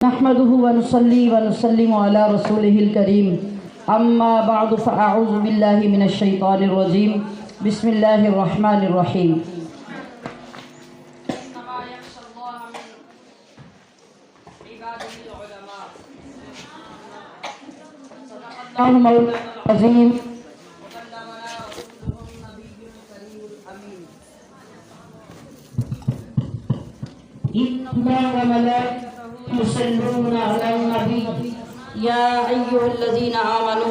नहमदुहु व नुसल्ली व नुसल्लिमु अला रसूलिहिल करीम अम्मा बअदु फ़अऊज़ु बिल्लाहि मिनश शैतानिर रजीम बिस्मिल्लाहिर रहमानिर रहीम। या अय्युहल्लज़ीना आमनू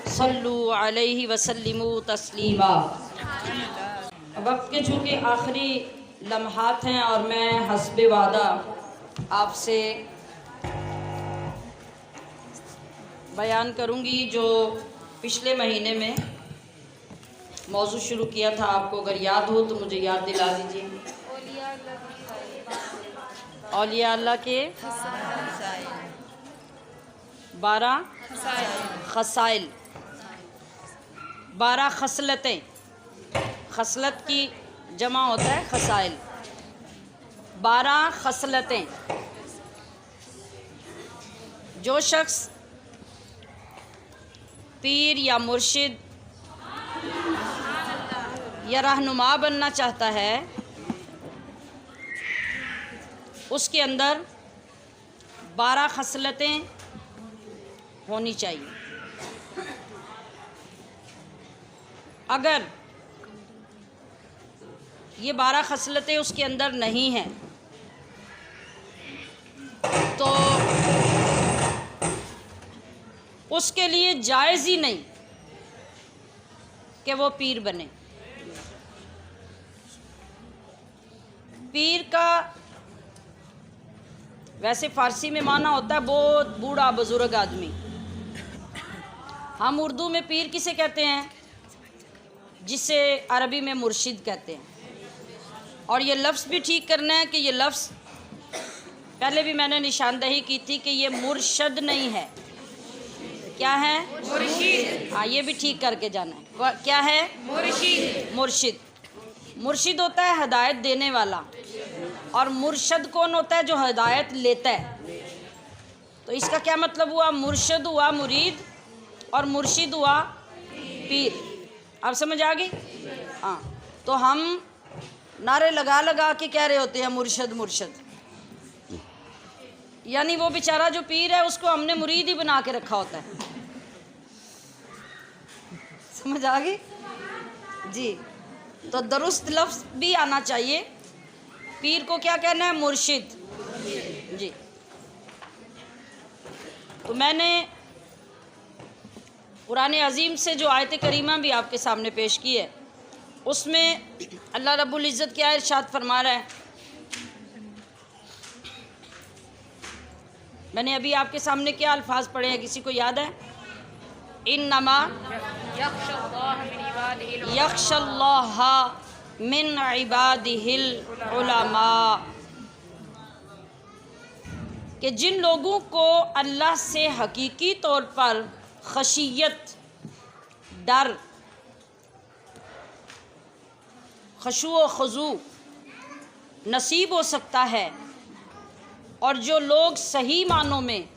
सल्लु अलैहि वसल्लिमू तस्लीमा। वक्त के चूँकि आखिरी लम्हात हैं और मैं हस्बे वादा आपसे बयान करूँगी जो पिछले महीने में मौजू शुरू किया था। आपको अगर याद हो तो मुझे याद दिला दीजिए। औलिया अल्लाह के 12 खसाइल, 12 खसलतें। खसलत की जमा होता है खसाइल। 12 खसलतें। जो शख्स पीर या मुर्शिद या रहनुमा बनना चाहता है उसके अंदर 12 खसलतें होनी चाहिए। अगर ये 12 खसलतें उसके अंदर नहीं हैं तो उसके लिए जायज़ ही नहीं कि वो पीर बने। पीर का वैसे फ़ारसी में माना होता है बहुत बूढ़ा बुज़ुर्ग आदमी। हम उर्दू में पीर किसे कहते हैं? जिसे अरबी में मुर्शिद कहते हैं। और ये लफ्ज़ भी ठीक करना है कि ये लफ्ज़ पहले भी मैंने निशानदही की थी कि ये मुर्शद नहीं है। क्या है? मुर्शिद। हाँ, ये भी ठीक करके जाना है। क्या है? मुर्शिद। मुर्शिद। मुर्शिद होता है हदायत देने वाला, और मुर्शद कौन होता है? जो हदायत लेता है। तो इसका क्या मतलब हुआ? मुर्शद हुआ मुरीद और मुर्शिद हुआ पीर। अब समझ आ गई? हाँ, तो हम नारे लगा लगा के कह रहे होते हैं मुर्शद मुर्शद, यानी वो बेचारा जो पीर है उसको हमने मुरीद ही बना के रखा होता है। समझ आ गई जी? तो दुरुस्त लफ्ज़ भी आना चाहिए। पीर को क्या कहना है? मुर्शिद जी। तो मैंने कुरान अज़ीम से जो आयत करीमा भी आपके सामने पेश की है उसमें अल्लाह रब्बुल इज़्ज़त क्या इरशाद फरमा रहा है। मैंने अभी आपके सामने क्या अल्फाज पढ़े हैं, किसी को याद है? इन्नमा यख्शल्लाह मिन इबादिहिल उलमा, कि जिन लोगों को अल्लाह से हकीकी तौर पर खशियत, डर, खशू व खुजू नसीब हो सकता है, और जो लोग सही मानों में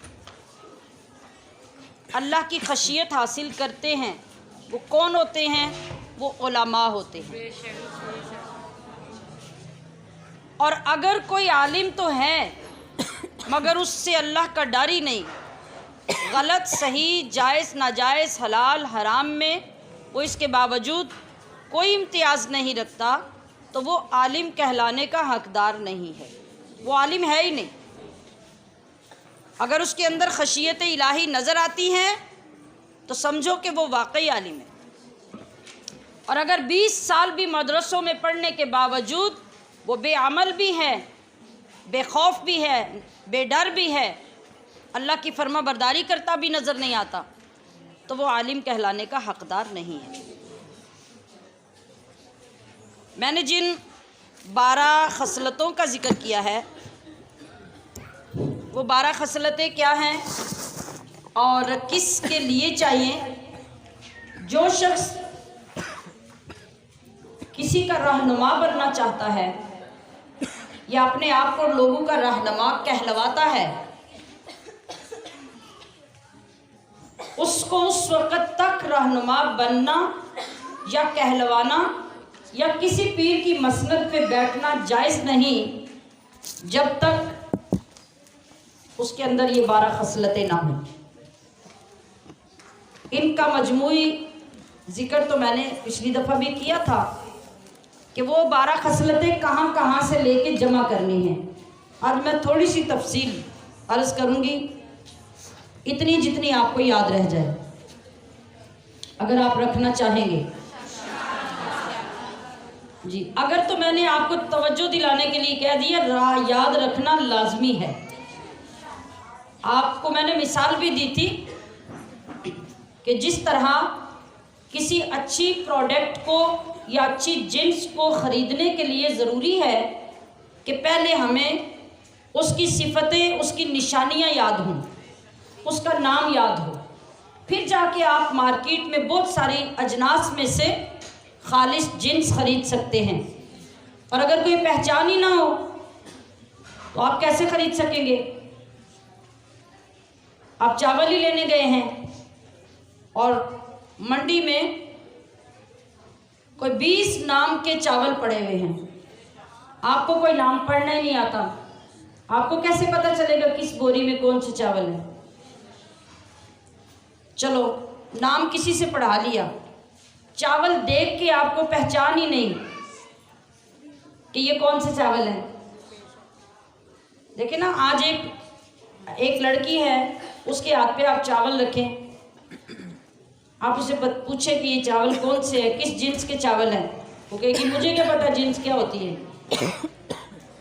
अल्लाह की खशियत हासिल करते हैं वो कौन होते हैं? वो उलमा होते हैं। और अगर कोई आलिम तो है मगर उससे अल्लाह का डर ही नहीं, गलत सही, जायज़ नाजायज़, हलाल हराम में वो इसके बावजूद कोई इम्तियाज़ नहीं रखता, तो वो आलिम कहलाने का हकदार नहीं है। वो आलिम है ही नहीं। अगर उसके अंदर खशियत इलाही नज़र आती हैं तो समझो कि वो वाकई आलिम है। और अगर 20 साल भी मदरसों में पढ़ने के बावजूद वो बेअमल भी है, बेखौफ भी है, बेडर भी है, अल्लाह की फर्मा बरदारी करता भी नज़र नहीं आता, तो वो आलिम कहलाने का हकदार नहीं है। मैंने जिन 12 खसलतों का ज़िक्र किया है वो 12 खसलतें क्या हैं और किस के लिए चाहिए? जो शख्स किसी का रहनुमा बनना चाहता है या अपने आप को लोगों का रहनुमा कहलवाता है उसको उस वक़्त तक रहनुमा बनना या कहलवाना या किसी पीर की मसनद पे बैठना जायज़ नहीं जब तक उसके अंदर ये 12 खसलतें ना हों। इनका मजमूई ज़िक्र तो मैंने पिछली दफ़ा भी किया था कि वो 12 खसलतें कहाँ कहाँ से लेके जमा करनी हैं। आज मैं थोड़ी सी तफसील अर्ज़ करूँगी, इतनी जितनी आपको याद रह जाए, अगर आप रखना चाहेंगे जी। अगर तो मैंने आपको तवज्जो दिलाने के लिए कह दिया, याद रखना लाजमी है। आपको मैंने मिसाल भी दी थी कि जिस तरह किसी अच्छी प्रोडक्ट को या अच्छी जिन्स को ख़रीदने के लिए ज़रूरी है कि पहले हमें उसकी सिफतें, उसकी निशानियां याद हों, उसका नाम याद हो, फिर जाके आप मार्केट में बहुत सारी अजनास में से खालिस जिन्स ख़रीद सकते हैं। और अगर कोई पहचान ही ना हो तो आप कैसे ख़रीद सकेंगे? आप चावल ही लेने गए हैं और मंडी में कोई 20 नाम के चावल पड़े हुए हैं, आपको कोई नाम पढ़ना ही नहीं आता, आपको कैसे पता चलेगा किस बोरी में कौन से चावल है? चलो नाम किसी से पढ़ा लिया, चावल देख के आपको पहचान ही नहीं कि ये कौन से चावल हैं। देखिए ना, आज एक लड़की है, उसके हाथ पे आप चावल रखें, आप उसे पूछे कि ये चावल कौन से हैं, किस जिन्स के चावल हैं, वो कहेगी मुझे क्या पता जिन्स क्या होती है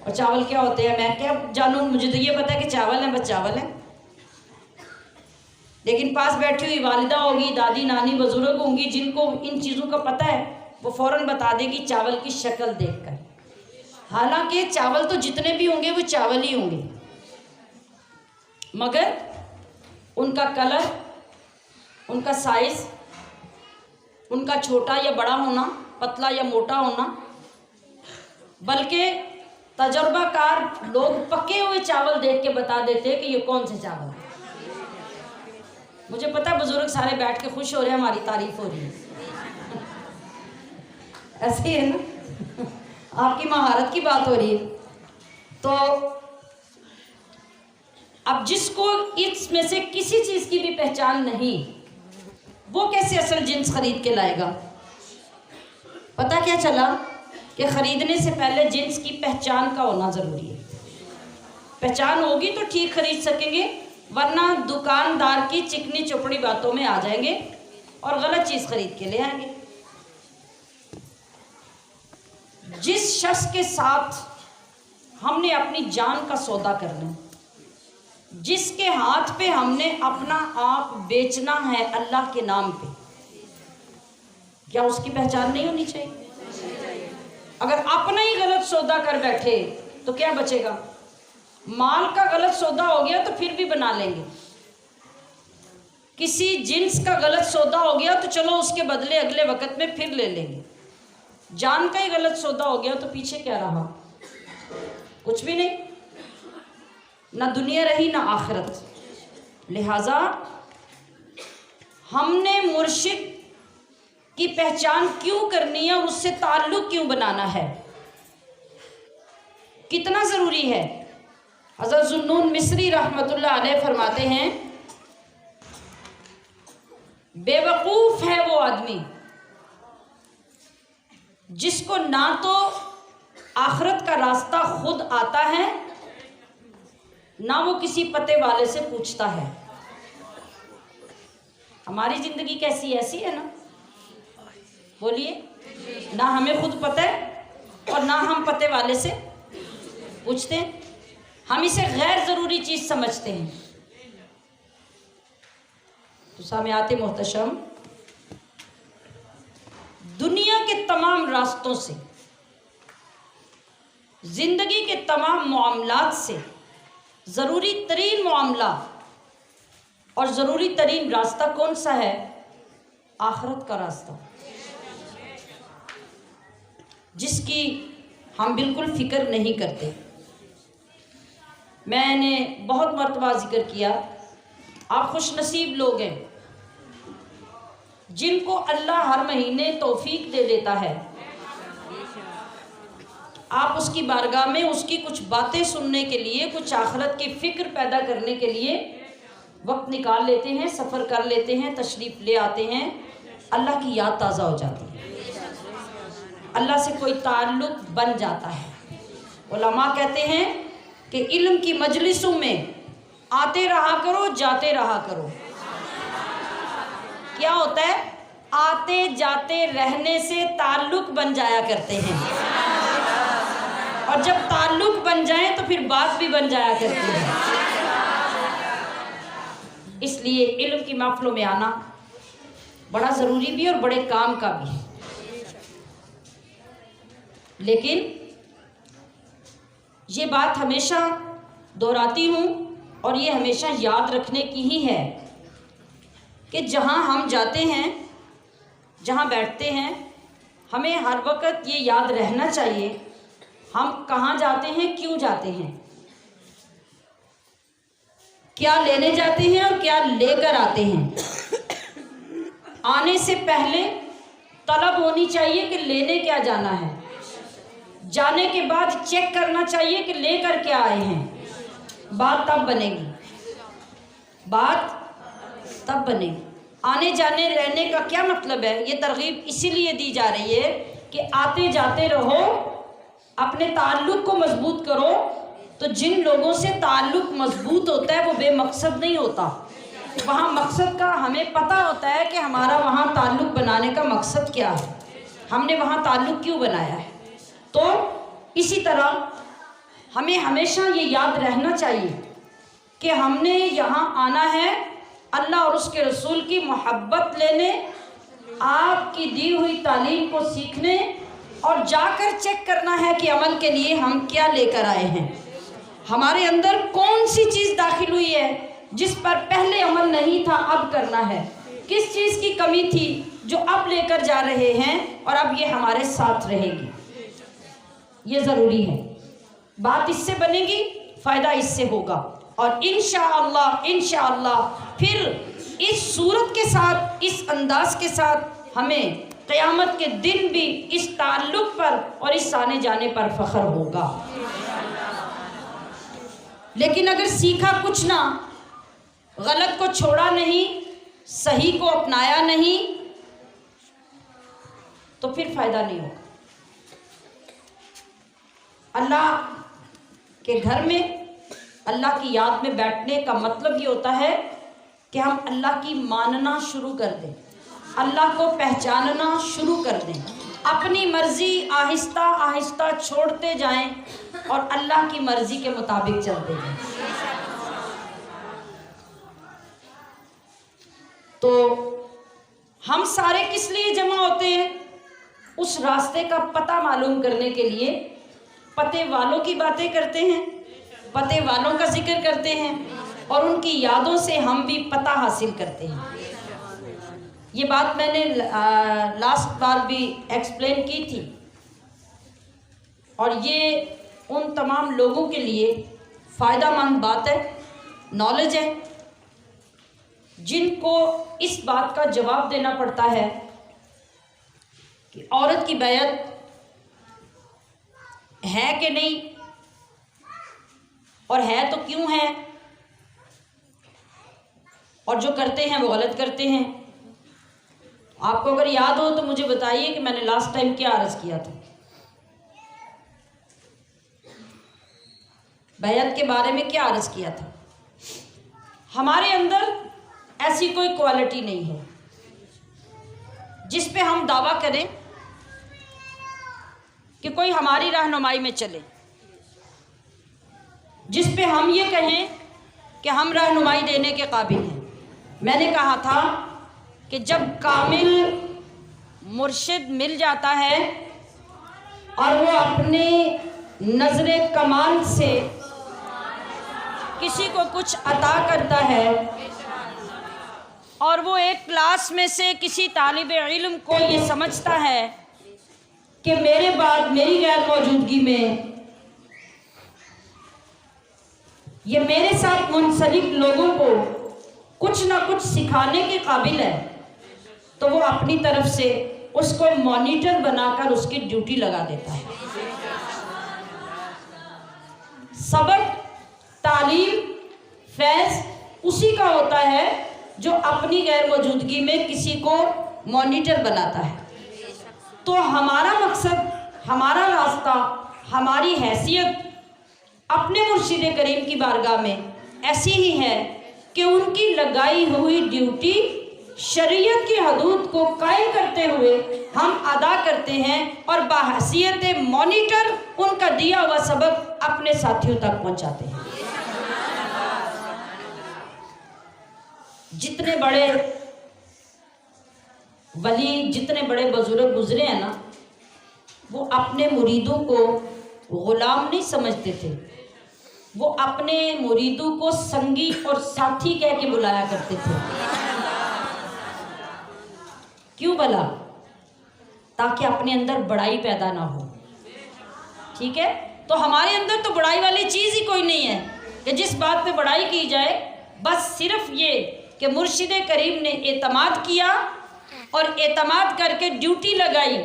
और चावल क्या होते हैं, मैं क्या जानूँ, मुझे तो ये पता है कि चावल हैं, बस चावल हैं। लेकिन पास बैठी हुई वालिदा होगी, दादी नानी बुजुर्ग होंगी, जिनको इन चीज़ों का पता है, वो फ़ौरन बता देगी चावल की शक्ल देखकर। हालांकि चावल तो जितने भी होंगे वो चावल ही होंगे, मगर उनका कलर, उनका साइज़, उनका छोटा या बड़ा होना, पतला या मोटा होना, बल्कि तजर्बाकार लोग पके हुए चावल देख के बता देते हैं कि ये कौन से चावल हैं। मुझे पता है बुजुर्ग सारे बैठ के खुश हो रहे हैं, हमारी तारीफ हो रही है। ऐसे ही है ना, आपकी महारत की बात हो रही है। तो अब जिसको इसमें से किसी चीज़ की भी पहचान नहीं, वो कैसे असल जिन्स खरीद के लाएगा? पता क्या चला कि ख़रीदने से पहले जिन्स की पहचान का होना ज़रूरी है। पहचान होगी तो ठीक खरीद सकेंगे, वरना दुकानदार की चिकनी चुपड़ी बातों में आ जाएंगे और गलत चीज़ खरीद के ले आएंगे। जिस शख्स के साथ हमने अपनी जान का सौदा करना, जिसके हाथ पे हमने अपना आप बेचना है अल्लाह के नाम पे, क्या उसकी पहचान नहीं होनी चाहिए? अगर अपना ही गलत सौदा कर बैठे तो क्या बचेगा? माल का गलत सौदा हो गया तो फिर भी बना लेंगे, किसी जिन्स का गलत सौदा हो गया तो चलो उसके बदले अगले वक्त में फिर ले लेंगे। जान का ही गलत सौदा हो गया तो पीछे क्या रहा? कुछ भी नहीं, ना दुनिया रही ना आखिरत। लिहाजा हमने मुर्शिद की पहचान क्यों करनी है और उससे ताल्लुक़ क्यों बनाना है, कितना ज़रूरी है? हज़रत ज़ुन्नून मिस्री रहमतुल्लाह अलैह फरमाते हैं, बेवकूफ़ है वो आदमी जिसको ना तो आखिरत का रास्ता खुद आता है, ना वो किसी पते वाले से पूछता है। हमारी ज़िंदगी कैसी ऐसी है ना, बोलिए, ना हमें खुद पता है और ना हम पते वाले से पूछते हैं। हम इसे गैर ज़रूरी चीज़ समझते हैं। तो सामियात मोहतशम, दुनिया के तमाम रास्तों से, ज़िंदगी के तमाम मामलात से ज़रूरी तरीन मामला और ज़रूरी तरीन रास्ता कौन सा है? आखिरत का रास्ता, जिसकी हम बिल्कुल फ़िक्र नहीं करते। मैंने बहुत मर्तबा जिक्र किया, आप खुश नसीब लोग हैं जिनको अल्लाह हर महीने तौफीक दे देता है, आप उसकी बारगाह में उसकी कुछ बातें सुनने के लिए, कुछ आखिरत की फ़िक्र पैदा करने के लिए वक्त निकाल लेते हैं, सफ़र कर लेते हैं, तशरीफ़ ले आते हैं, अल्लाह की याद ताज़ा हो जाती है, अल्लाह से कोई ताल्लुक़ बन जाता है। उलमा कहते हैं कि इल्म की मजलिसों में आते रहा करो, जाते रहा करो। क्या होता है? आते जाते रहने से ताल्लुक़ बन जाया करते हैं, और जब ताल्लुक़ बन जाए तो फिर बात भी बन जाया करती है। इसलिए इल्म की महफ़िलों में आना बड़ा ज़रूरी भी और बड़े काम का भी है। लेकिन ये बात हमेशा दोहराती हूँ और ये हमेशा याद रखने की ही है कि जहाँ हम जाते हैं, जहाँ बैठते हैं, हमें हर वक्त ये याद रहना चाहिए हम कहाँ जाते हैं, क्यों जाते हैं, क्या लेने जाते हैं और क्या लेकर आते हैं। आने से पहले तलब होनी चाहिए कि लेने क्या जाना है, जाने के बाद चेक करना चाहिए कि लेकर क्या आए हैं। बात तब बनेगी, बात तब बनेगी। आने जाने रहने का क्या मतलब है? ये तरगीब इसीलिए दी जा रही है कि आते जाते रहो, अपने ताल्लुक़ को मजबूत करो। तो जिन लोगों से ताल्लुक़ मजबूत होता है वो बेमकसद नहीं होता, वहाँ मकसद का हमें पता होता है कि हमारा वहाँ ताल्लुक़ बनाने का मकसद क्या है, हमने वहाँ ताल्लुक़ क्यों बनाया है। तो इसी तरह हमें हमेशा ये याद रहना चाहिए कि हमने यहाँ आना है अल्लाह और उसके रसूल की मोहब्बत लेने, आपकी दी हुई तालीम को सीखने, और जाकर चेक करना है कि अमल के लिए हम क्या लेकर आए हैं। हमारे अंदर कौन सी चीज़ दाखिल हुई है जिस पर पहले अमल नहीं था, अब करना है। किस चीज़ की कमी थी जो अब लेकर जा रहे हैं और अब ये हमारे साथ रहेगी। ये ज़रूरी है। बात इससे बनेगी, फ़ायदा इससे होगा, और इंशाअल्लाह फिर इस सूरत के साथ, इस अंदाज के साथ हमें क़यामत के दिन भी इस ताल्लुक़ पर और इस आने जाने पर फ़ख्र होगा। लेकिन अगर सीखा कुछ ना, गलत को छोड़ा नहीं, सही को अपनाया नहीं, तो फिर फ़ायदा नहीं होगा। अल्लाह के घर में, अल्लाह की याद में बैठने का मतलब ये होता है कि हम अल्लाह की मानना शुरू कर दें, अल्लाह को पहचानना शुरू कर दें, अपनी मर्ज़ी आहिस्ता आहिस्ता छोड़ते जाएं और अल्लाह की मर्ज़ी के मुताबिक चलते जाएं। तो हम सारे किस लिए जमा होते हैं? उस रास्ते का पता मालूम करने के लिए। पते वालों की बातें करते हैं, पते वालों का जिक्र करते हैं, और उनकी यादों से हम भी पता हासिल करते हैं। ये बात मैंने लास्ट बार भी एक्सप्लेन की थी, और ये उन तमाम लोगों के लिए फ़ायदामंद बात है, नॉलेज है, जिनको इस बात का जवाब देना पड़ता है कि औरत की बैयत है कि नहीं, और है तो क्यों है, और जो करते हैं वो गलत करते हैं। आपको अगर याद हो तो मुझे बताइए कि मैंने लास्ट टाइम क्या अर्ज़ किया था। बैयत के बारे में क्या अर्ज़ किया था। हमारे अंदर ऐसी कोई क्वालिटी नहीं है जिस पे हम दावा करें कि कोई हमारी रहनुमाई में चले, जिस पे हम ये कहें कि हम रहनुमाई देने के काबिल हैं। मैंने कहा था कि जब कामिल मुर्शिद मिल जाता है और वो अपने नज़रे कमाल से किसी को कुछ अता करता है, और वो एक क्लास में से किसी तालिब इल्म को ये समझता है कि मेरे बाद मेरी गैर मौजूदगी में ये मेरे साथ मुंसलिक लोगों को कुछ ना कुछ सिखाने के काबिल है, तो वो अपनी तरफ से उसको मॉनिटर बनाकर उसकी ड्यूटी लगा देता है। सबक, तालीम, फैज़ उसी का होता है जो अपनी गैर मौजूदगी में किसी को मॉनिटर बनाता है। तो हमारा मकसद, हमारा रास्ता, हमारी हैसियत अपने मुर्शिद करीम की बारगाह में ऐसी ही है कि उनकी लगाई हुई ड्यूटी शरीयत की हदूद को कायम करते हुए हम अदा करते हैं और बाहैसियत मॉनिटर उनका दिया हुआ सबक अपने साथियों तक पहुंचाते हैं। जितने बड़े वली, जितने बड़े बुजुर्ग गुजरे हैं ना, वो अपने मुरीदों को गुलाम नहीं समझते थे, वो अपने मुरीदों को संगी और साथी कह के बुलाया करते थे। क्यों भला? ताकि अपने अंदर बड़ाई पैदा ना हो। ठीक है, तो हमारे अंदर तो बड़ाई वाली चीज़ ही कोई नहीं है कि जिस बात पे बड़ाई की जाए। बस सिर्फ ये कि मुर्शिद करीम ने एतमाद किया और एतमाद करके ड्यूटी लगाई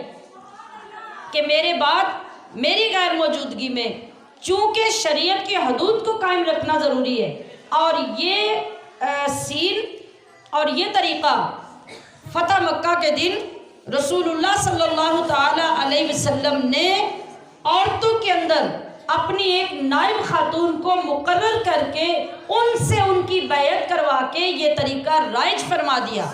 कि मेरे बाद मेरी गैर मौजूदगी में चूँकि शरीयत की हदूद को कायम रखना ज़रूरी है, और ये सीन और ये तरीक़ा फ़तह मक्का के दिन रसूलुल्लाह सल्लल्लाहु ताला अलैहि वसल्लम ने औरतों के अंदर अपनी एक नाइब खातून को मुकर्रर करके उनसे उनकी बैयत करवा के ये तरीका राइज फरमा दिया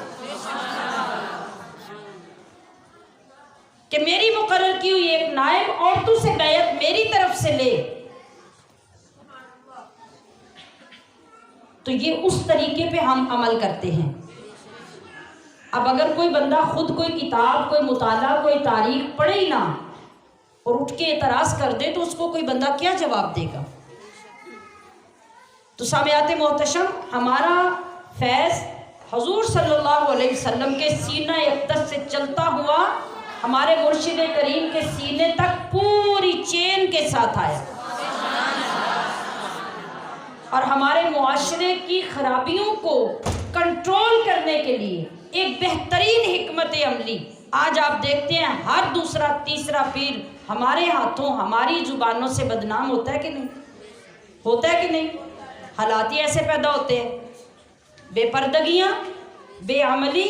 कि मेरी मुकर्रर की हुई एक नाइब औरतों से बैयत मेरी तरफ से ले। तो ये उस तरीके पे हम अमल करते हैं। अब अगर कोई बंदा खुद कोई किताब, कोई मुताला, कोई तारीख पढ़े ही ना और उठ के एतराज़ कर दे तो उसको कोई बंदा क्या जवाब देगा? तो सामियात मोहतशम, हमारा फैज़ हुजूर सल्लल्लाहु अलैहि वसल्लम के सीना अक़दस से चलता हुआ हमारे मुर्शिद करीम के सीने तक पूरी चेन के साथ आया और हमारे मुआशरे की खराबियों को कंट्रोल करने के लिए एक बेहतरीन हिकमत अमली आज आप देखते हैं हर दूसरा तीसरा पीर हमारे हाथों, हमारी ज़ुबानों से बदनाम होता है कि नहीं? होता है कि नहीं? हालात ही ऐसे पैदा होते हैं। बेपर्दगियाँ, बेअमली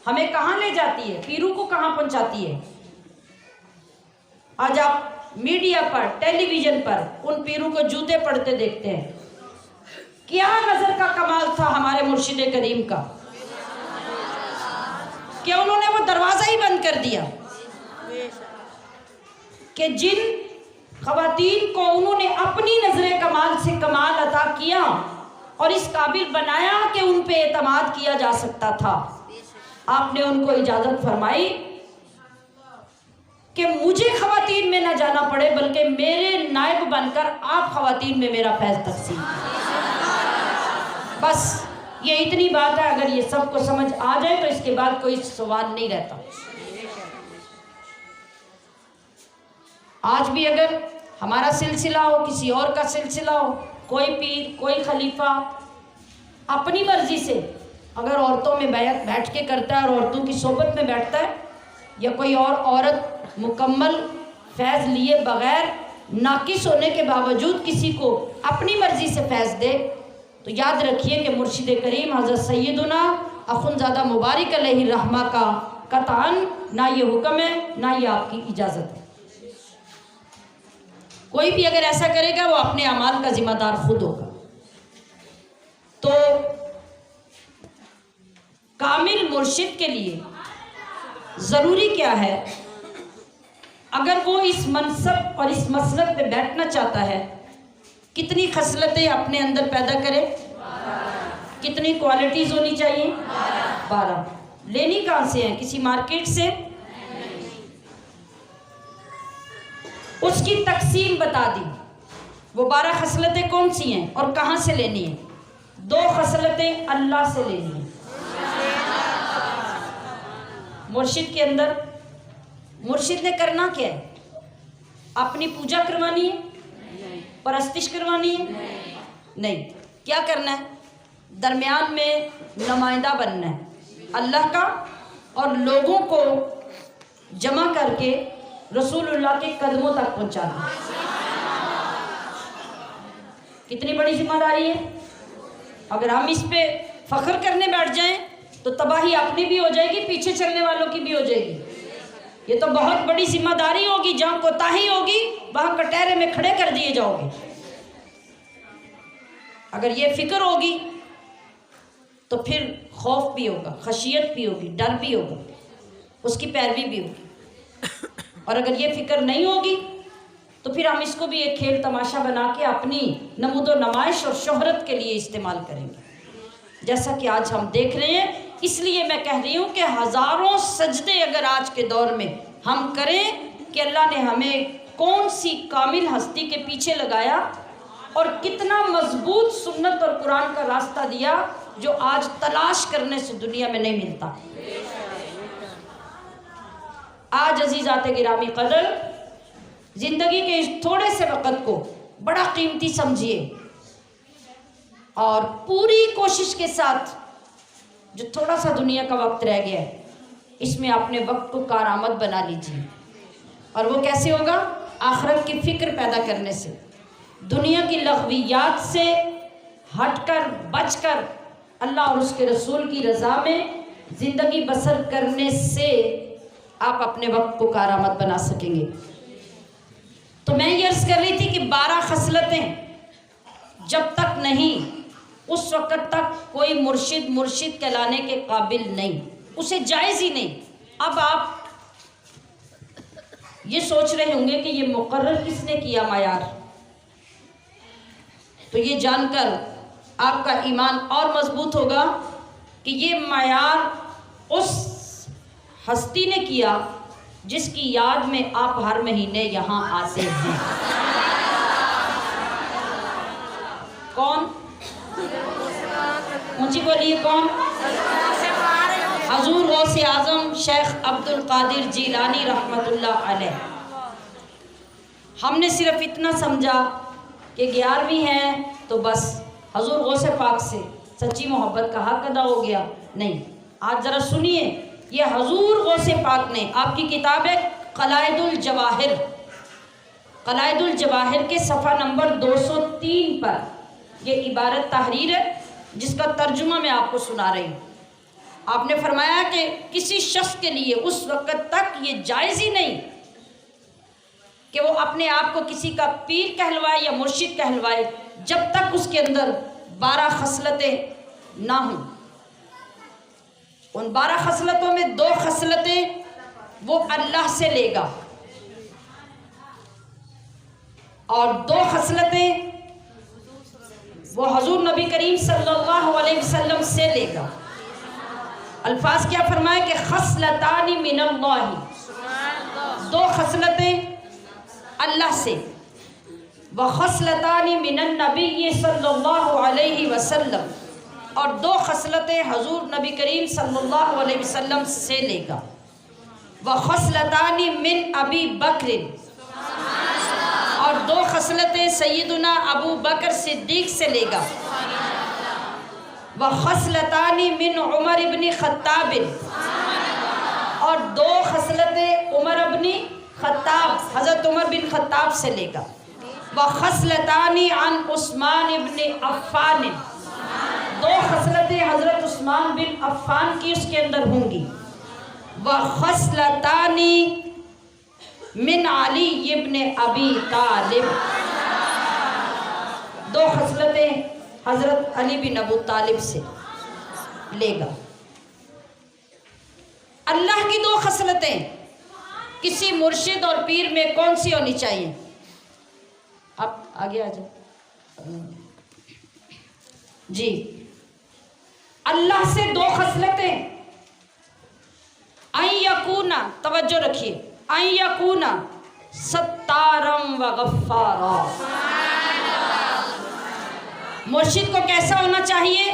हमें कहाँ ले जाती है? पीरों को कहाँ पहुँचाती है? आज आप मीडिया पर, टेलीविज़न पर उन पीरों को जूते पड़ते देखते हैं। क्या नज़र का कमाल था हमारे मुर्शिद करीम का कि उन्होंने वो दरवाज़ा ही बंद कर दिया कि जिन ख़वातीन को उन्होंने अपनी नज़र कमाल से कमाल अता किया और इस काबिल बनाया कि उन पे एतमाद किया जा सकता था, आपने उनको इजाज़त फरमाई कि मुझे ख़वातीन में न जाना पड़े बल्कि मेरे नायब बनकर आप ख़वातीन में मेरा फैज़ तक़सीम। बस ये इतनी बात है, अगर ये सबको समझ आ जाए तो इसके बाद कोई सवाल नहीं रहता। आज भी अगर हमारा सिलसिला हो, किसी और का सिलसिला हो, कोई पीर, कोई खलीफा अपनी मर्जी से अगर औरतों में बैठ के करता है और औरतों की सोबत में बैठता है, या कोई और औरत मुकम्मल फैज़ लिए बग़ैर नाकिस होने के बावजूद किसी को अपनी मर्जी से फैज़ दे, तो याद रखिए कि मुर्शिद करीम हज़रत सैयदुना अख़ुंज़ादा मुबारक अलैहि रहमा का कतान ना ये हुक्म है ना ये आपकी इजाज़त है। कोई भी अगर ऐसा करेगा वो अपने अमाल का जिम्मेदार खुद होगा। तो कामिल मुर्शिद के लिए ज़रूरी क्या है? अगर वो इस मनसब और इस मसलक पे बैठना चाहता है, कितनी खसलतें अपने अंदर पैदा करे? कितनी क्वालिटीज़ होनी चाहिए? 12। लेनी कहाँ से है? किसी मार्केट से? उसकी तकसीम बता दी। वो 12 खसलतें कौन सी हैं और कहाँ से लेनी है? 2 खसलतें अल्लाह से लेनी है। मुर्शिद के अंदर मुर्शिद ने करना क्या है? अपनी पूजा करवानी है? परस्तिश करवानी है? नहीं। क्या करना है? दरमियान में नुमाइंदा बनना है अल्लाह का और लोगों को जमा करके रसूलुल्लाह के कदमों तक पहुंचाना। कितनी बड़ी जिम्मेदारी है। अगर हम इस पे फख्र करने बैठ जाएं तो तबाही अपनी भी हो जाएगी, पीछे चलने वालों की भी हो जाएगी। ये तो बहुत बड़ी जिम्मेदारी होगी। जहां कोताही होगी वहां कटहरे में खड़े कर दिए जाओगे। अगर ये फिक्र होगी तो फिर खौफ भी होगा, खशियत भी होगी, डर भी होगा, उसकी पैरवी भी होगी। और अगर ये फिक्र नहीं होगी तो फिर हम इसको भी एक खेल तमाशा बना के अपनी नमूदो नमाइश और शोहरत के लिए इस्तेमाल करेंगे, जैसा कि आज हम देख रहे हैं। इसलिए मैं कह रही हूँ कि हज़ारों सजदे अगर आज के दौर में हम करें कि अल्लाह ने हमें कौन सी कामिल हस्ती के पीछे लगाया और कितना मजबूत सुन्नत और कुरान का रास्ता दिया जो आज तलाश करने से दुनिया में नहीं मिलता। आज अजीज़ात गिरामी कदर, जिंदगी के इस थोड़े से वक़्त को बड़ा कीमती समझिए और पूरी कोशिश के साथ जो थोड़ा सा दुनिया का वक्त रह गया है इसमें अपने वक्त को कारआमद बना लीजिए। और वो कैसे होगा? आखिरत की फ़िक्र पैदा करने से, दुनिया की लग़वियात से हटकर बचकर अल्लाह और उसके रसूल की रज़ा में ज़िंदगी बसर करने से आप अपने वक्त को कारआमद बना सकेंगे। तो मैं ये अर्ज़ कर रही थी कि 12 खसलतें जब तक नहीं, उस वक़्त तक कोई मुर्शिद कहलाने के काबिल नहीं, उसे जायज़ ही नहीं। अब आप ये सोच रहे होंगे कि ये मुकर्रर किसने किया मायार, तो ये जानकर आपका ईमान और मजबूत होगा कि ये मायार उस हस्ती ने किया जिसकी याद में आप हर महीने यहाँ आते हैं। कौन? ऊंची बोलिए, कौन? हजूर गौसे आज़म शेख अब्दुल कादिर जीलानी रहमतुल्लाह अलैह। हमने सिर्फ इतना समझा कि 11वीं है तो बस हजूर गौसे पाक से सच्ची मोहब्बत का हक अदा हो गया। नहीं, आज ज़रा सुनिए, ये हजूर गौसे पाक ने आपकी किताब है क़लाइदुल जवाहिर, क़लाइदुल जवाहिर के सफ़ा नंबर 203 पर ये इबारत तहरीर है जिसका तर्जुमा मैं आपको सुना रही हूँ। आपने फरमाया कि किसी शख्स के लिए उस वक़्त तक ये जायज़ ही नहीं कि वो अपने आप को किसी का पीर कहलवाए या मुर्शिद कहलवाए जब तक उसके अंदर 12 खसलतें ना हों। उन 12 खसलतों में 2 खसलतें वो अल्लाह से लेगा और 2 खसलतें वो हजूर नबी करीम सल्लल्लाहु अलैहि वसल्लम से लेगा। अल्फाज क्या फरमाए कि खसलतानी मिनल्लाहि, 2 खसलतें अल्लाह से, व खसलतानी मिनन नबी सल्लल्लाहु अलैहि वसल्लम, और 2 खसलतें हजूर नबी करीम सल्लल्लाहु अलैहि वसल्लम से लेगा। व खसलतानी मिन अबी बकर, और 2 खसलतें सैयदुना अबू बकर सिद्दीक से लेगा। व खसलतानी मिन उमर इब्न खत्ताब, और 2 खसलतें उमर इब्न खत्ताब, हज़रत उमर बिन खत्ताब से लेगा। व खसलतानी अन उस्मान इब्न अफ़्फ़ान, 2 खसलतें हज़रत उस्मान बिन अफ़्फ़ान की उसके अंदर होंगी। व खसलतानी मिन अली इब्न अबी तालिब, 2 खसलतें हज़रत अली बिन अबू तालिब से लेगा। अल्लाह की 2 खसलतें किसी मुर्शिद और पीर में कौन सी होनी चाहिए? आप आगे आ जाए जी। अल्लाह से 2 खसलतें, आई यकूना, तवज्जो रखिए, आई यकूना सत्तारम व गफ्फारा। मुर्शिद को कैसा होना चाहिए?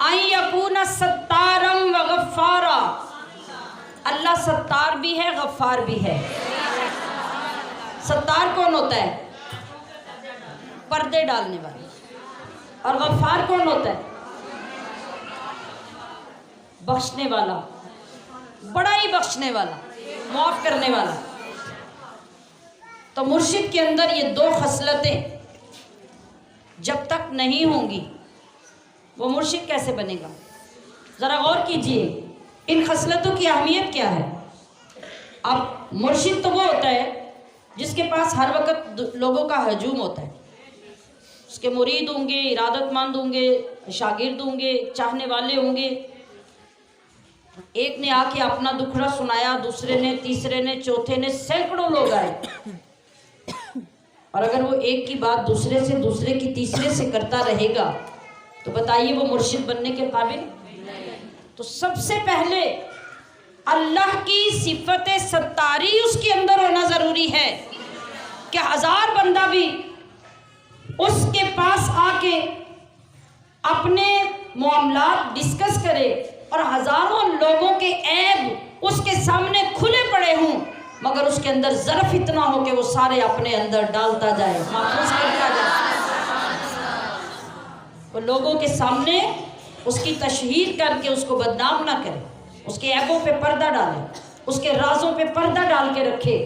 आई यकूना सत्तारम व गफ्फारा। अल्लाह सत्तार भी है, गफ्फार भी है। सत्तार कौन होता है? पर्दे डालने वाला। और गफ्फार कौन होता है? बख्शने वाला, बड़ा ही बख्शने वाला, माफ़ करने वाला। तो मुर्शिद के अंदर ये दो खसलतें जब तक नहीं होंगी वो मुर्शिद कैसे बनेगा? ज़रा गौर कीजिए, इन खसलतों की अहमियत क्या है। अब मुर्शिद तो वो होता है जिसके पास हर वक्त लोगों का हजूम होता है। उसके मुरीद होंगे, इरादतमंद होंगे, शागिर्द होंगे, चाहने वाले होंगे। एक ने आके अपना दुखड़ा सुनाया, दूसरे ने, तीसरे ने, चौथे ने, सैकड़ों लोग आए। और अगर वो एक की बात दूसरे से, दूसरे की तीसरे से करता रहेगा तो बताइए वो मुर्शिद बनने के काबिल? तो सबसे पहले अल्लाह की सिफत सत्तारी उसके अंदर होना ज़रूरी है कि हज़ार बंदा भी उसके पास आके अपने मामलात डिस्कस करे और हज़ारों लोगों के ऐब उसके सामने खुले पड़े हों, मगर उसके अंदर ज़र्फ इतना हो कि वो सारे अपने अंदर डालता जाए, महफूज करता जाए। वो लोगों के सामने उसकी तशहीर करके उसको बदनाम ना करे, उसके ऐबों पे पर्दा डाले, उसके राजों पे पर्दा डाल के रखे।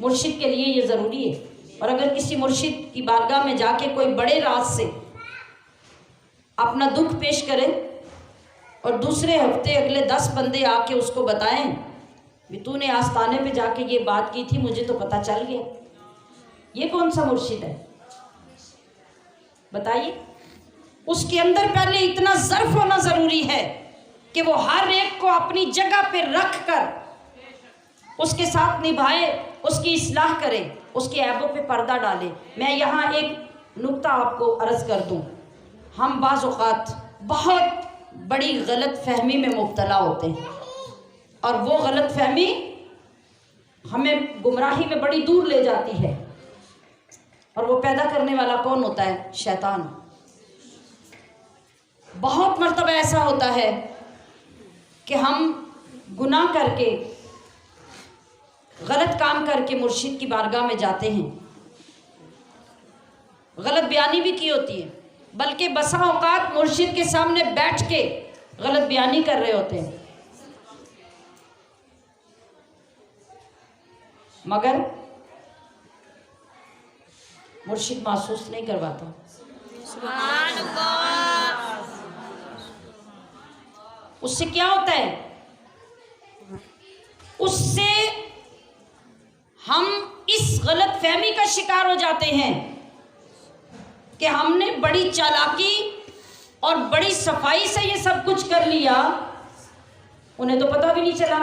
मुर्शिद के लिए ये ज़रूरी है। और अगर किसी मुर्शिद की बारगाह में जाके कोई बड़े राज से अपना दुख पेश करे और दूसरे हफ्ते अगले 10 बंदे आके उसको बताएं भी तूने आस्थाने पे जाके ये बात की थी, मुझे तो पता चल गया, ये कौन सा मुर्शिद है? बताइए। उसके अंदर पहले इतना ज़र्फ होना ज़रूरी है कि वो हर एक को अपनी जगह पे रख कर उसके साथ निभाए, उसकी इस्लाह करे, उसके ऐबों पे पर्दा डाले। मैं यहाँ एक नुक्ता आपको अर्ज़ कर दूँ। हम बाज़ औक़ात बहुत बड़ी गलत फहमी में मुब्तला होते हैं और वो गलत फहमी हमें गुमराही में बड़ी दूर ले जाती है। और वो पैदा करने वाला कौन होता है? शैतान। बहुत मर्तबा ऐसा होता है कि हम गुनाह करके, गलत काम करके मुर्शिद की बारगाह में जाते हैं, गलत बयानी भी की होती है, बल्कि बसा औकात मुर्शिद के सामने बैठ के गलत बयानी कर रहे होते हैं, मगर मुर्शिद महसूस नहीं करवाता। सुभान अल्लाह। उससे क्या होता है? उससे हम इस गलत फहमी का शिकार हो जाते हैं कि हमने बड़ी चालाकी और बड़ी सफाई से ये सब कुछ कर लिया, उन्हें तो पता भी नहीं चला।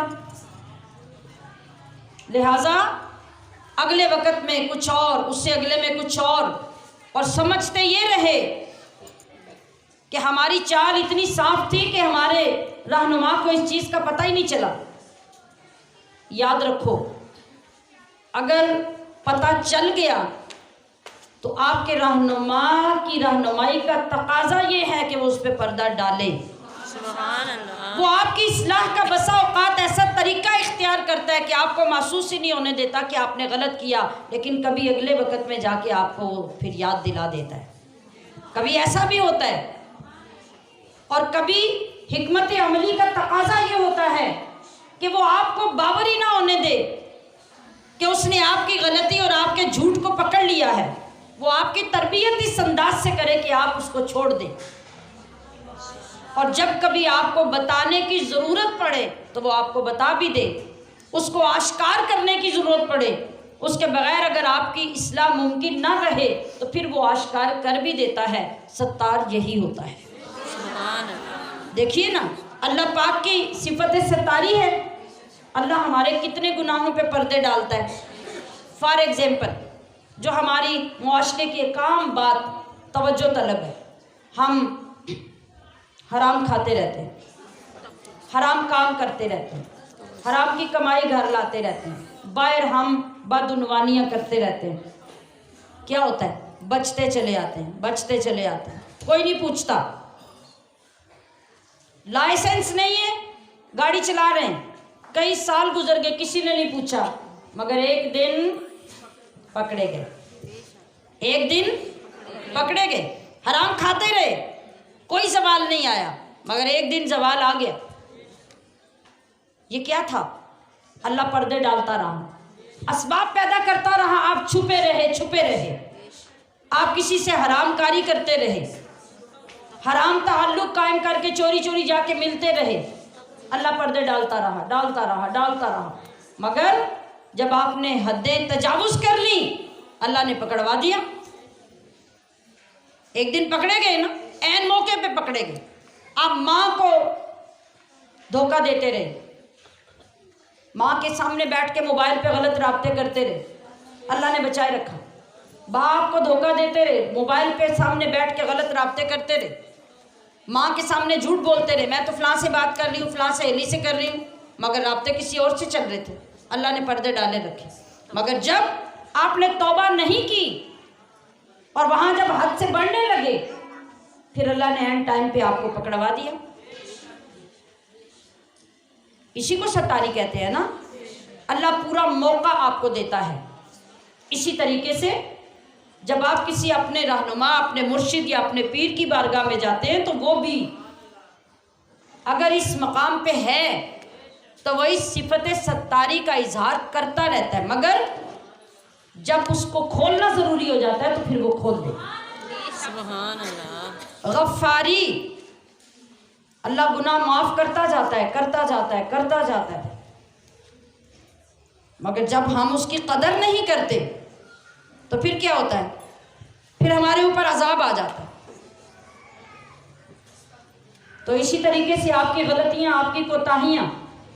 लिहाजा अगले वक्त में कुछ और, उससे अगले में कुछ और समझते ये रहे कि हमारी चाल इतनी साफ थी कि हमारे रहनुमा को इस चीज़ का पता ही नहीं चला। याद रखो, अगर पता चल गया तो आपके रहनुमा की रहनुमाई का तकाजा ये है कि वो उस पर पर्दा डाले। सुभान अल्लाह। वो आपकी इस्लाह का बसा औकात ऐसा तरीका इख्तियार करता है कि आपको महसूस ही नहीं होने देता कि आपने गलत किया, लेकिन कभी अगले वक्त में जाके आपको फिर याद दिला देता है। कभी ऐसा भी होता है और कभी हिकमत अमली का तकाजा ये होता है कि वो आपको बावर ही ना होने दे कि उसने आपकी गलती और आपके झूठ को पकड़ लिया है। वो आपकी तरबियत इस अंदाज से करे कि आप उसको छोड़ दें, और जब कभी आपको बताने की ज़रूरत पड़े तो वो आपको बता भी दे। उसको आश्कार करने की ज़रूरत पड़े, उसके बगैर अगर आपकी इस्लाह मुमकिन ना रहे तो फिर वो आश्कार कर भी देता है। सत्तार यही होता है। देखिए ना, अल्लाह पाक की सिफत सत्तारी है। अल्लाह हमारे कितने गुनाहों पे पर्दे डालता है। फॉर एग्ज़ाम्पल, जो हमारी मुआशरे की एक आम बात तवज्जो तलब है, हम हराम खाते रहते हैं, हराम काम करते रहते हैं, हराम की कमाई घर लाते रहते हैं, बाहर हम बदउनवानियाँ करते रहते हैं। क्या होता है? बचते चले आते हैं, बचते चले आते हैं, कोई नहीं पूछता। लाइसेंस नहीं है, गाड़ी चला रहे हैं, कई साल गुजर गए, किसी ने नहीं पूछा, मगर एक दिन पकड़े गए, एक दिन पकड़े गए। हराम खाते रहे, कोई सवाल नहीं आया, मगर एक दिन सवाल आ गया। ये क्या था? अल्लाह पर्दे डालता रहा, असबाब पैदा करता रहा, आप छुपे रहे, आप किसी से हरामकारी करते रहे, हराम ताल्लुक कायम करके चोरी चोरी जाके मिलते रहे, अल्लाह पर्दे डालता रहा। मगर जब आपने हद्दे तजावुज कर ली, अल्लाह ने पकड़वा दिया। एक दिन पकड़े गए ना, ऐन मौके पे पकड़े गए। आप माँ को धोखा देते रहे, माँ के सामने बैठ के मोबाइल पे गलत राब्ते करते रहे, अल्लाह ने बचाए रखा। बाप को धोखा देते रहे, मोबाइल पे सामने बैठ के गलत राब्ते करते रहे, माँ के सामने झूठ बोलते रहे, मैं तो फलां से बात कर रही हूँ, फलां सहेली से कर रही हूँ, मगर राब्ते किसी और से चल रहे थे। अल्लाह ने पर्दे डाले रखे। मगर जब आपने तौबा नहीं की और वहाँ जब हद से बढ़ने लगे, फिर अल्लाह ने एंड टाइम पे आपको पकड़वा दिया। इसी को सत्तारी कहते हैं ना। अल्लाह पूरा मौका आपको देता है। इसी तरीके से जब आप किसी अपने रहनुमा, अपने मुर्शिद या अपने पीर की बारगाह में जाते हैं, तो वो भी अगर इस मकाम पे है तो वही सिफत सत्तारी का इजहार करता रहता है, मगर जब उसको खोलना ज़रूरी हो जाता है तो फिर वो खोल दे। सुभान अल्लाह। गफ्फारी, अल्लाह गुनाह माफ़ करता जाता है, मगर जब हम उसकी कदर नहीं करते तो फिर क्या होता है? फिर हमारे ऊपर अजाब आ जाता है। तो इसी तरीके से आपकी गलतियां, आपकी कोताहियां,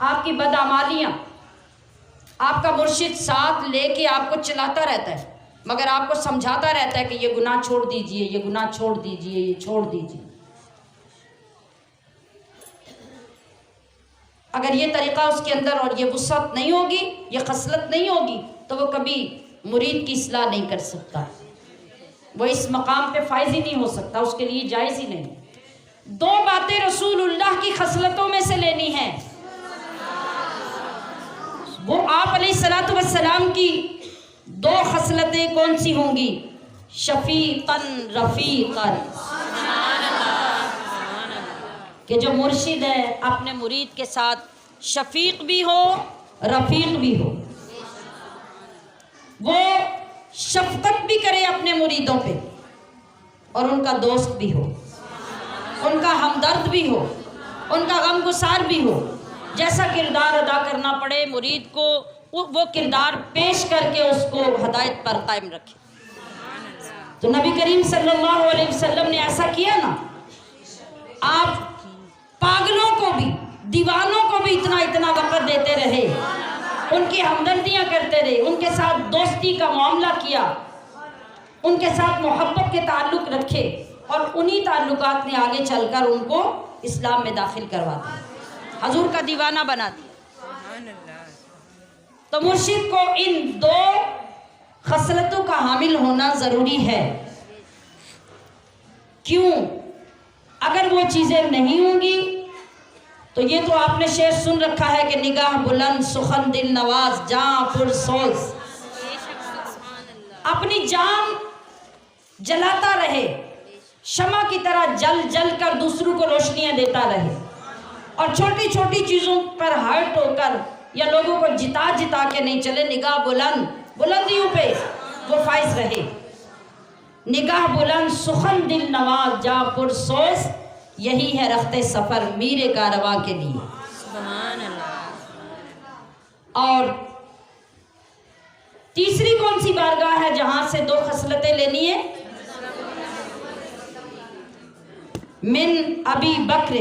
आपकी बदआमालियां, आपका मुर्शिद साथ लेके आपको चलाता रहता है, मगर आपको समझाता रहता है कि ये गुनाह छोड़ दीजिए, ये गुनाह छोड़ दीजिए, ये छोड़ दीजिए। अगर ये तरीक़ा उसके अंदर और ये वुसअत नहीं होगी, ये खसलत नहीं होगी, तो वो कभी मुरीद की इस्लाह नहीं कर सकता, वो इस मकाम पे फायज ही नहीं हो सकता, उसके लिए जायज़ ही नहीं। दो बातें रसूलुल्लाह की खसलतों में से लेनी है। वो आप अलैहिस्सलातु वस्सलाम की दो खसलतें कौन सी होंगी? शफीक़न रफ़ीक़न, कि जो मुर्शिद है अपने मुरीद के साथ शफीक भी हो, रफ़ीक भी हो। वो शफ़क़त भी करे अपने मुरीदों पे और उनका दोस्त भी हो, उनका हमदर्द भी हो, उनका गमगुसार भी हो। जैसा किरदार अदा करना पड़े मुरीद को, वो किरदार पेश करके उसको हदायत पर कायम रखे। तो नबी करीम सल्लल्लाहु अलैहि वसल्लम ने ऐसा किया ना। आप पागलों को भी, दीवानों को भी इतना इतना वक़्त देते रहे, उनकी हमदर्दियाँ करते रहे, उनके साथ दोस्ती का मामला किया, उनके साथ मोहब्बत के ताल्लुक़ रखे, और उन्हीं ताल्लुकात ने आगे चलकर उनको इस्लाम में दाखिल करवा दिया, हजूर का दीवाना बना दिया। तो मुर्शिद को इन दो खसलतों का हामिल होना ज़रूरी है। क्यों? अगर वो चीज़ें नहीं होंगी तो ये तो आपने शेर सुन रखा है कि निगाह बुलंद सुखन दिल नवाज जान पुरसोज, अपनी जान जलाता रहे, शमा की तरह जल जल कर दूसरों को रोशनियां देता रहे, और छोटी छोटी चीज़ों पर हर्ट होकर या लोगों को जिता जिता के नहीं चले। निगाह बुलंद, बुलंदियों पे वो फाइज रहे। निगाह बुलंद सुखन दिल नवाज जा पुरसोज, यही है रखते सफ़र मीरे कारवां के लिए। सुभान अल्लाह। और तीसरी कौन सी बारगाह है जहां से दो खसलतें लेनी है? मिन अबी बकर,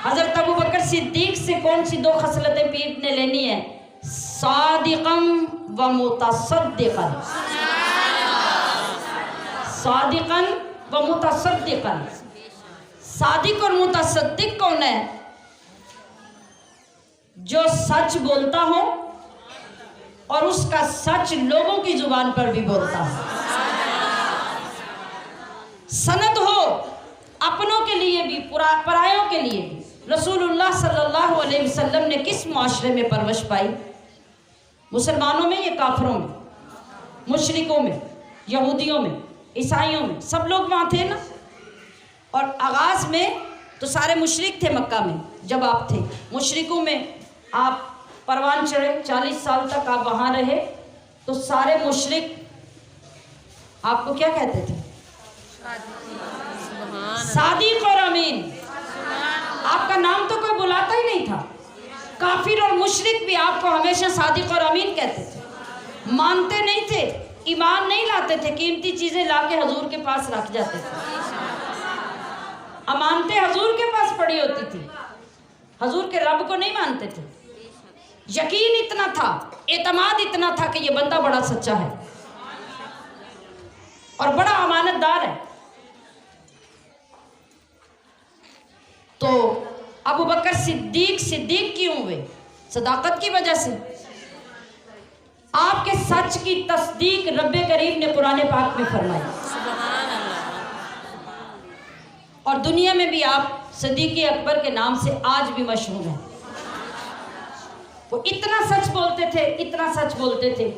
हजरत अबू बकर सिद्दीक से कौन सी दो खसलतें पीर ने लेनी है? सादिक़न व मुतसद्दिक़न। सादिक़न व मुतसद्दिक़न। सादिक और मुतसद्दिक कौन है? जो सच बोलता हो और उसका सच लोगों की जुबान पर भी बोलता हो, सनद हो अपनों के लिए भी परायों के लिए भी। रसूलुल्लाह सल्लल्लाहु अलैहि वसल्लम ने किस माशरे में परवश पाई? मुसलमानों में या काफरों में? मुशरिकों में, यहूदियों में, ईसाइयों में, सब लोग वहाँ थे ना। और आगाज़ में तो सारे मुशरिक थे मक्का में जब आप थे। मुशरिकों में आप परवान चढ़े, 40 साल तक आप वहाँ रहे, तो सारे मुशरिक आपको क्या कहते थे? सादिक और अमीन। आपका नाम तो कोई बुलाता ही नहीं था। काफिर और मुशरिक भी आपको हमेशा सादिक और अमीन कहते थे। मानते नहीं थे, ईमान नहीं लाते थे, कीमती चीजें लाके हजूर के पास रख जाते थे। अमानतें हजूर के पास पड़ी होती थी, हजूर के रब को नहीं मानते थे। यकीन इतना था, एतमाद इतना था कि ये बंदा बड़ा सच्चा है और बड़ा अमानतदार है। तो अबू बकर सिद्दीक सिद्दीक क्यों हुए? सदाकत की वजह से। आपके सच की तस्दीक रब्बे करीम ने कुरान पाक में फरमाई, और दुनिया में भी आप सिद्दीक़ अकबर के नाम से आज भी मशहूर हैं। वो इतना सच बोलते थे, इतना सच बोलते थे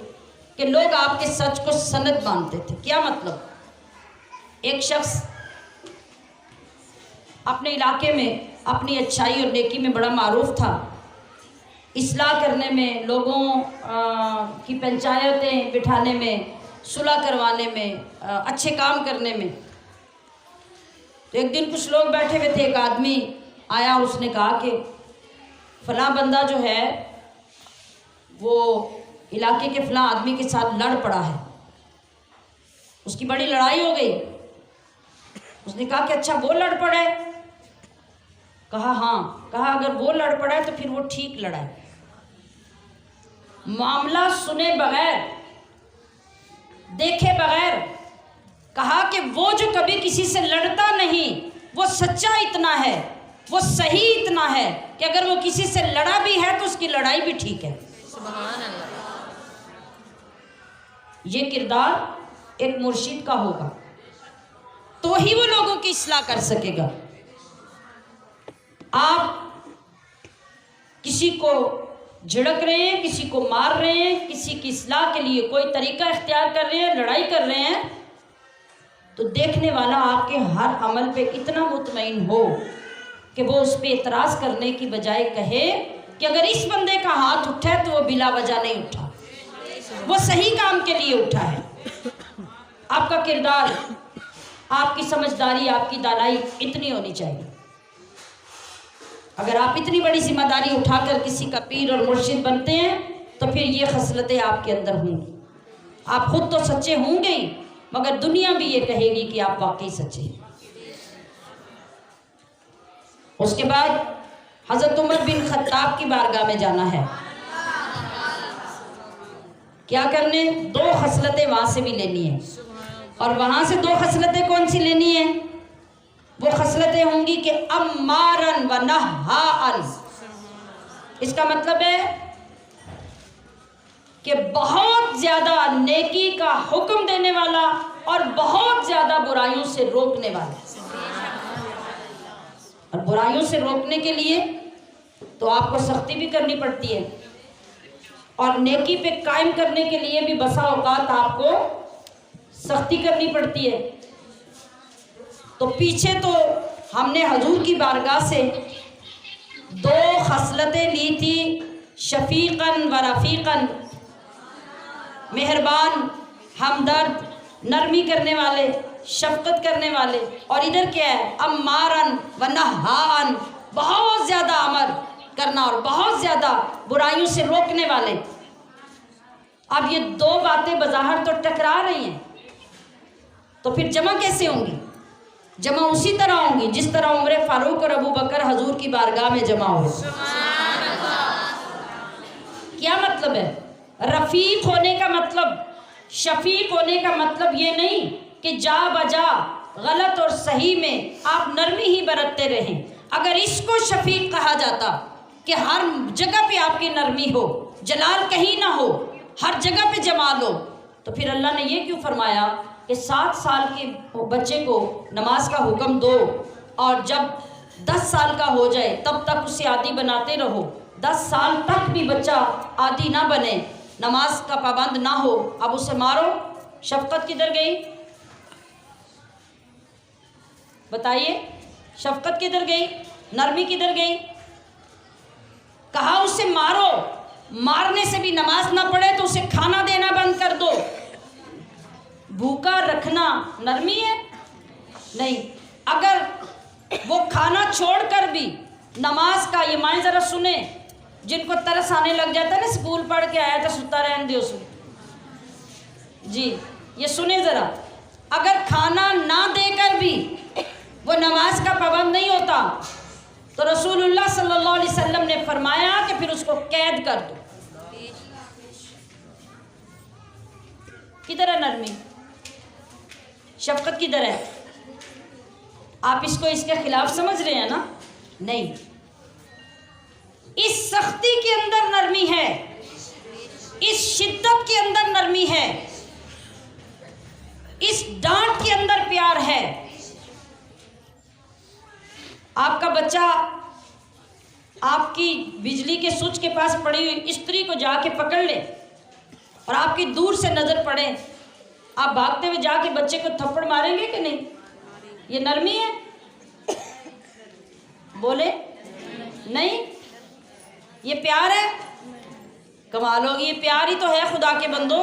कि लोग आपके सच को सनद मानते थे। क्या मतलब? एक शख्स अपने इलाके में अपनी अच्छाई और नेकी में बड़ा मारूफ था, इस्लाह करने में, लोगों की पंचायतें बिठाने में, सुलह करवाने में, अच्छे काम करने में। तो एक दिन कुछ लोग बैठे हुए थे, एक आदमी आया, उसने कहा कि फ़लाँ बंदा जो है वो इलाके के फ़लाँ आदमी के साथ लड़ पड़ा है, उसकी बड़ी लड़ाई हो गई। उसने कहा कि अच्छा वो लड़ पड़ा है? कहा हाँ। कहा अगर वो लड़ पड़ा है तो फिर वो ठीक लड़ा है। मामला सुने बगैर, देखे बगैर कहा कि वो जो कभी किसी से लड़ता नहीं, वो सच्चा इतना है, वो सही इतना है कि अगर वो किसी से लड़ा भी है तो उसकी लड़ाई भी ठीक है। सुभान अल्लाह। ये किरदार एक मुर्शिद का होगा तो ही वो लोगों की इस्लाह कर सकेगा। आप किसी को झिड़क रहे हैं, किसी को मार रहे हैं, किसी की इस्लाह के लिए कोई तरीका इख्तियार कर रहे हैं, लड़ाई कर रहे हैं, तो देखने वाला आपके हर अमल पे इतना मुतमईन हो कि वो उस पर एतराज़ करने की बजाय कहे कि अगर इस बंदे का हाथ उठा है तो वो बिला वजह नहीं उठा, वो सही काम के लिए उठा है। आपका किरदार, आपकी समझदारी, आपकी दानाई इतनी होनी चाहिए। अगर आप इतनी बड़ी जिम्मेदारी उठाकर किसी का पीर और मुर्शिद बनते हैं तो फिर ये खसलतें आपके अंदर होंगी। आप खुद तो सच्चे होंगे ही, मगर दुनिया भी ये कहेगी कि आप वाकई सच्चे हैं। उसके बाद हज़रत उमर बिन खत्ताब की बारगाह में जाना है। क्या करने? 2 खसलतें वहाँ से भी लेनी है, और वहाँ से 2 खसलतें कौन सी लेनी है? वो खसलतें होंगी कि अम्मारन व नहाअन। इसका मतलब है कि बहुत ज़्यादा नेकी का हुक्म देने वाला और बहुत ज़्यादा बुराइयों से रोकने वाला। और बुराइयों से रोकने के लिए तो आपको सख्ती भी करनी पड़ती है, और नेकी पे कायम करने के लिए भी बसा औकात आपको सख्ती करनी पड़ती है। तो पीछे तो हमने हजूर की बारगाह से 2 खसलतें ली थी, शफीकन व रफ़ीकन, मेहरबान, हमदर्द, नरमी करने वाले, शफकत करने वाले। और इधर क्या है? अम्मारन व नहाअन, बहुत ज़्यादा अमर करना और बहुत ज़्यादा बुराइयों से रोकने वाले। अब ये 2 बातें बज़ाहिर तो टकरा रही हैं, तो फिर जमा कैसे होंगी? जमा उसी तरह होंगी जिस तरह उमर फारूक और अबू बकर हजूर की बारगाह में जमा हुए। क्या मतलब है? रफ़ीक होने का मतलब, शफीक होने का मतलब ये नहीं कि जा बजा गलत और सही में आप नरमी ही बरतते रहें। अगर इसको शफीक कहा जाता कि हर जगह पे आपकी नरमी हो, जलाल कहीं ना हो, हर जगह पे जमाल हो, तो फिर अल्लाह ने ये क्यों फरमाया कि 7 साल के बच्चे को नमाज का हुक्म दो, और जब 10 साल का हो जाए तब तक उसे आदी बनाते रहो। 10 साल तक भी बच्चा आदी ना बने, नमाज का पाबंद ना हो, अब उसे मारो। शफकत किधर गई? बताइए, शफकत किधर गई? नरमी किधर गई? कहा उसे मारो, मारने से भी नमाज ना पढ़े तो उसे खाना देना बंद कर दो। भूखा रखना नरमी है? नहीं। अगर वो खाना छोड़कर भी नमाज का, ये माएँ ज़रा सुने, जिनको तरस आने लग जाता है ना, स्कूल पढ़ के आया था सुता रहने दो उसमें जी, ये सुने ज़रा, अगर खाना ना देकर भी वो नमाज का पाबंद नहीं होता तो रसूलुल्लाह सल्लल्लाहु अलैहि वसल्लम ने फरमाया कि फिर उसको कैद कर दो। किधर है नरमी, शफकत किधर है? आप इसको इसके खिलाफ समझ रहे हैं ना? नहीं, इस सख्ती के अंदर नरमी है, इस शिद्दत के अंदर नरमी है, इस डांट के अंदर प्यार है। आपका बच्चा आपकी बिजली के स्विच के पास पड़ी हुई स्त्री को जाके पकड़ ले और आपकी दूर से नजर पड़े, आप भागते हुए जाके बच्चे को थप्पड़ मारेंगे कि नहीं? ये नरमी है? बोले नहीं, ये प्यार है? कमाल होगी, ये प्यार ही तो है खुदा के बंदो,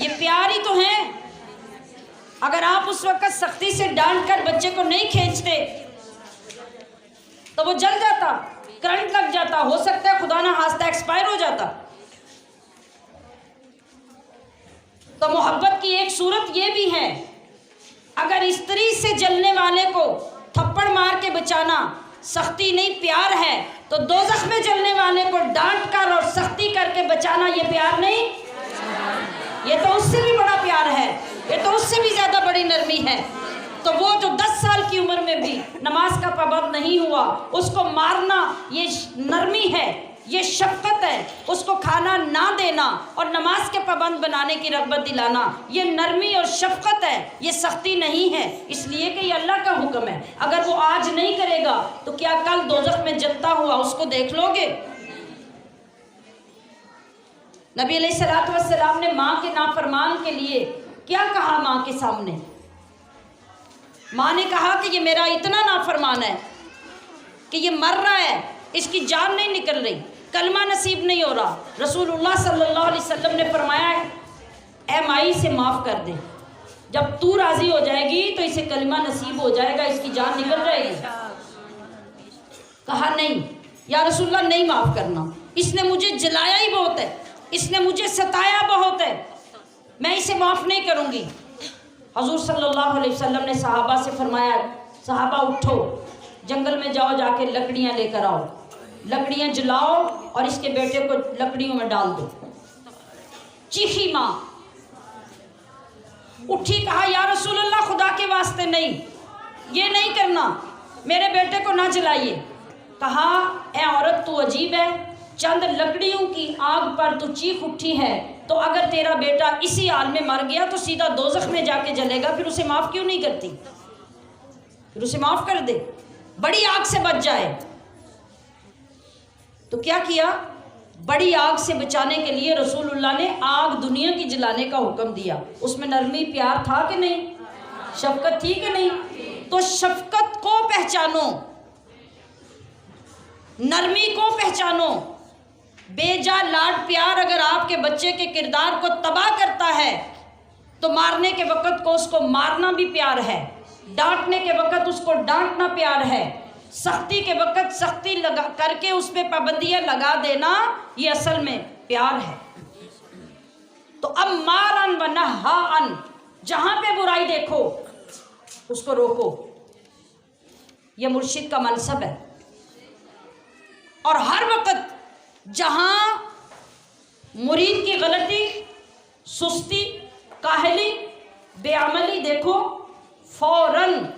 ये प्यार ही तो है। अगर आप उस वक्त सख्ती से डांट कर बच्चे को नहीं खींचते तो वो जल जाता, करंट लग जाता, हो सकता है खुदा ना खास्ता एक्सपायर हो जाता। तो मोहब्बत की एक सूरत ये भी है, अगर स्त्री से जलने वाले को थप्पड़ मार के बचाना सख्ती नहीं प्यार है, तो दोज़ख में जलने वाले को डांट कर और सख्ती करके बचाना ये प्यार नहीं? ये तो उससे भी बड़ा प्यार है, ये तो उससे भी ज़्यादा बड़ी नरमी है। तो वो जो 10 साल की उम्र में भी नमाज का पाबंद नहीं हुआ, उसको मारना ये नरमी है, ये शफकत है। उसको खाना ना देना और नमाज के पाबंद बनाने की रग़बत दिलाना ये नरमी और शफकत है, ये सख्ती नहीं है। इसलिए कि ये अल्लाह का हुक्म है। अगर वो आज नहीं करेगा तो क्या कल दोज़ख में जलता हुआ उसको देख लोगे? नबी अलैहिस्सलातु वस्सलाम ने माँ के नाफरमान के लिए क्या कहा? माँ के सामने माँ ने कहा कि ये मेरा इतना नाफरमान है कि ये मर रहा है, इसकी जान नहीं निकल रही, कलमा नसीब नहीं हो रहा। रसूलुल्लाह सल्लल्लाहु अलैहि वसल्लम ने फरमाया, ऐ माई से माफ़ कर दे, जब तू राज़ी हो जाएगी तो इसे कलमा नसीब हो जाएगा, इसकी जान निकल जाएगी। कहा नहीं या रसूलुल्लाह, नहीं माफ़ करना, इसने मुझे जलाया ही बहुत है, इसने मुझे सताया बहुत है, मैं इसे माफ़ नहीं करूँगी। हजूर सल्लल्लाहु अलैहि वसल्लम ने सहाबा से फरमाया, सहाबा उठो, जंगल में जाओ, जाके लकड़ियाँ लेकर आओ, लकड़ियाँ जलाओ और इसके बेटे को लकड़ियों में डाल दो। चीखी माँ, उठी, कहा या रसूल अल्लाह, खुदा के वास्ते नहीं, ये नहीं करना, मेरे बेटे को ना जलाइए। कहा, ए औरत तू अजीब है, चंद लकड़ियों की आग पर तू चीख उठी है, तो अगर तेरा बेटा इसी हाल में मर गया तो सीधा दोज़ख में जाके जलेगा, फिर उसे माफ़ क्यों नहीं करती? फिर उसे माफ़ कर दे, बड़ी आग से बच जाए। तो क्या किया? बड़ी आग से बचाने के लिए रसूलुल्लाह ने आग दुनिया की जलाने का हुक्म दिया। उसमें नरमी प्यार था कि नहीं? शफकत थी कि नहीं? तो शफकत को पहचानो, नरमी को पहचानो। बेजा लाड प्यार अगर आपके बच्चे के किरदार को तबाह करता है तो मारने के वक़्त को उसको मारना भी प्यार है, डांटने के वक़्त उसको डांटना प्यार है, सख्ती के वक़्त सख्ती लगा करके उस पर पाबंदियाँ लगा देना ये असल में प्यार है। तो अब मारन व नहान, जहाँ पे बुराई देखो उसको रोको, यह मुर्शिद का मनसब है। और हर वक़्त जहाँ मुरीद की गलती, सुस्ती, काहली, बेअमली देखो, फ़ौरन